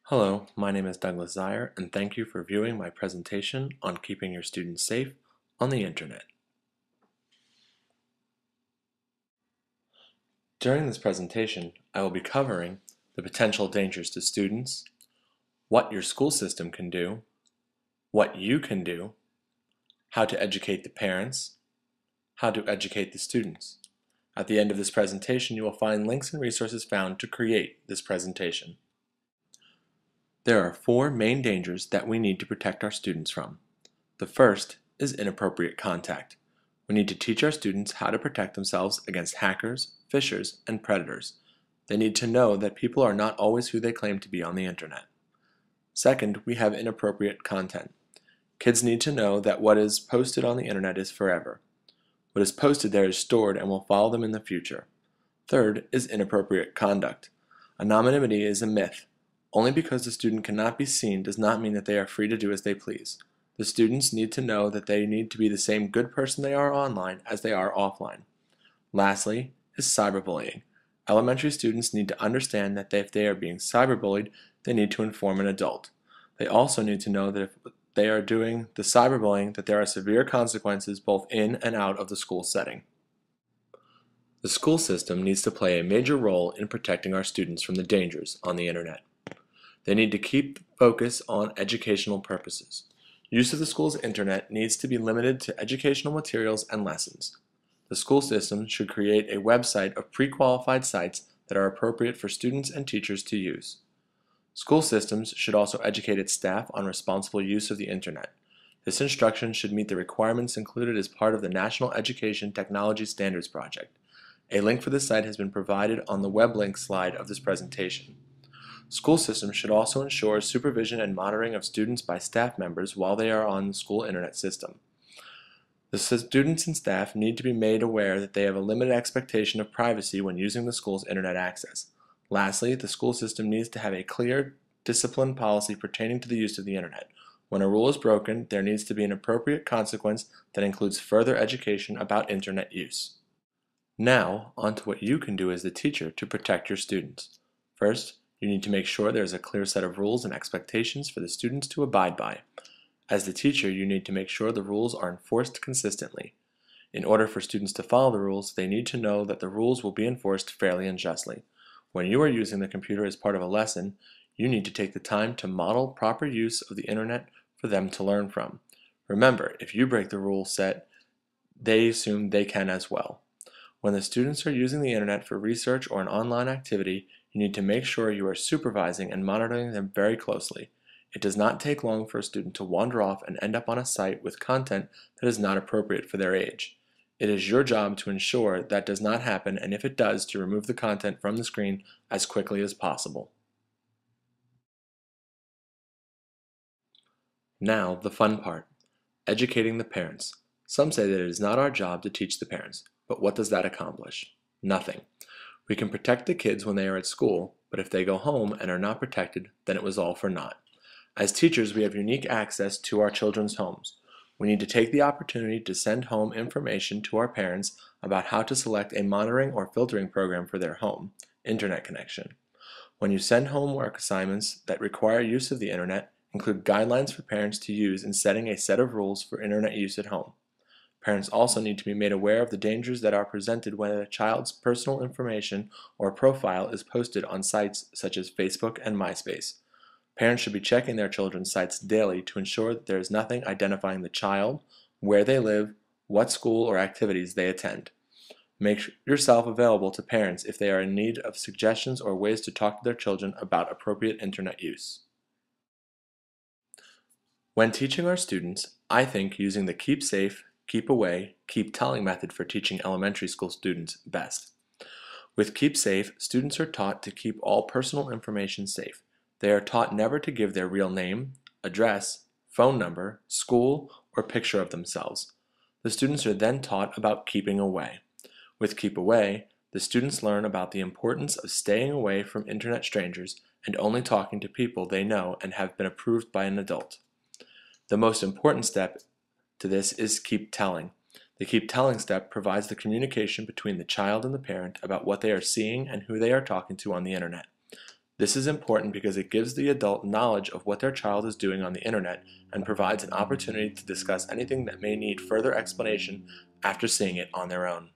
Hello, my name is Douglas Zire, and thank you for viewing my presentation on keeping your students safe on the internet. During this presentation, I will be covering the potential dangers to students, what your school system can do, what you can do, how to educate the parents, how to educate the students. At the end of this presentation, you will find links and resources found to create this presentation. There are four main dangers that we need to protect our students from. The first is inappropriate contact. We need to teach our students how to protect themselves against hackers, phishers, and predators. They need to know that people are not always who they claim to be on the internet. Second, we have inappropriate content. Kids need to know that what is posted on the internet is forever. What is posted there is stored and will follow them in the future. Third is inappropriate conduct. Anonymity is a myth. Only because the student cannot be seen does not mean that they are free to do as they please. The students need to know that they need to be the same good person they are online as they are offline. Lastly is cyberbullying. Elementary students need to understand that if they are being cyberbullied, they need to inform an adult. They also need to know that if they are doing the cyberbullying, that there are severe consequences both in and out of the school setting. The school system needs to play a major role in protecting our students from the dangers on the internet. They need to keep focus on educational purposes. Use of the school's internet needs to be limited to educational materials and lessons. The school system should create a website of pre-qualified sites that are appropriate for students and teachers to use. School systems should also educate its staff on responsible use of the internet. This instruction should meet the requirements included as part of the National Education Technology Standards Project. A link for this site has been provided on the web link slide of this presentation. School systems should also ensure supervision and monitoring of students by staff members while they are on the school internet system. The students and staff need to be made aware that they have a limited expectation of privacy when using the school's internet access. Lastly, the school system needs to have a clear, disciplined policy pertaining to the use of the internet. When a rule is broken, there needs to be an appropriate consequence that includes further education about internet use. Now, on to what you can do as the teacher to protect your students. First, you need to make sure there is a clear set of rules and expectations for the students to abide by. As the teacher, you need to make sure the rules are enforced consistently. In order for students to follow the rules, they need to know that the rules will be enforced fairly and justly. When you are using the computer as part of a lesson, you need to take the time to model proper use of the internet for them to learn from. Remember, if you break the rule set, they assume they can as well. When the students are using the internet for research or an online activity, you need to make sure you are supervising and monitoring them very closely. It does not take long for a student to wander off and end up on a site with content that is not appropriate for their age. It is your job to ensure that does not happen, and if it does, to remove the content from the screen as quickly as possible. Now, the fun part. Educating the parents. Some say that it is not our job to teach the parents, but what does that accomplish? Nothing. We can protect the kids when they are at school, but if they go home and are not protected, then it was all for naught. As teachers, we have unique access to our children's homes. We need to take the opportunity to send home information to our parents about how to select a monitoring or filtering program for their home internet connection. When you send homework assignments that require use of the internet, include guidelines for parents to use in setting a set of rules for internet use at home. Parents also need to be made aware of the dangers that are presented when a child's personal information or profile is posted on sites such as Facebook and MySpace. Parents should be checking their children's sites daily to ensure that there is nothing identifying the child, where they live, what school or activities they attend. Make yourself available to parents if they are in need of suggestions or ways to talk to their children about appropriate internet use. When teaching our students, I think using the keep safe, keep away, keep telling method for teaching elementary school students best. With keep safe, students are taught to keep all personal information safe. They are taught never to give their real name, address, phone number, school, or picture of themselves. The students are then taught about keeping away. With keep away, the students learn about the importance of staying away from internet strangers and only talking to people they know and have been approved by an adult. The most important step to this is keep telling. The keep telling step provides the communication between the child and the parent about what they are seeing and who they are talking to on the internet. This is important because it gives the adult knowledge of what their child is doing on the internet and provides an opportunity to discuss anything that may need further explanation after seeing it on their own.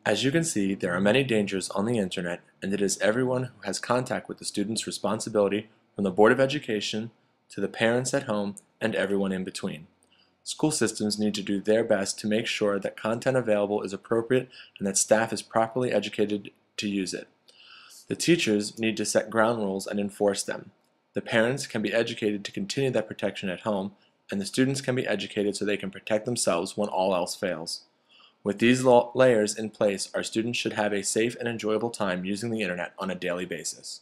As you can see, there are many dangers on the internet, and it is everyone who has contact with the student's responsibility, from the Board of Education to the parents at home and everyone in between. School systems need to do their best to make sure that content available is appropriate and that staff is properly educated to use it. The teachers need to set ground rules and enforce them. The parents can be educated to continue that protection at home, and the students can be educated so they can protect themselves when all else fails. With these layers in place, our students should have a safe and enjoyable time using the internet on a daily basis.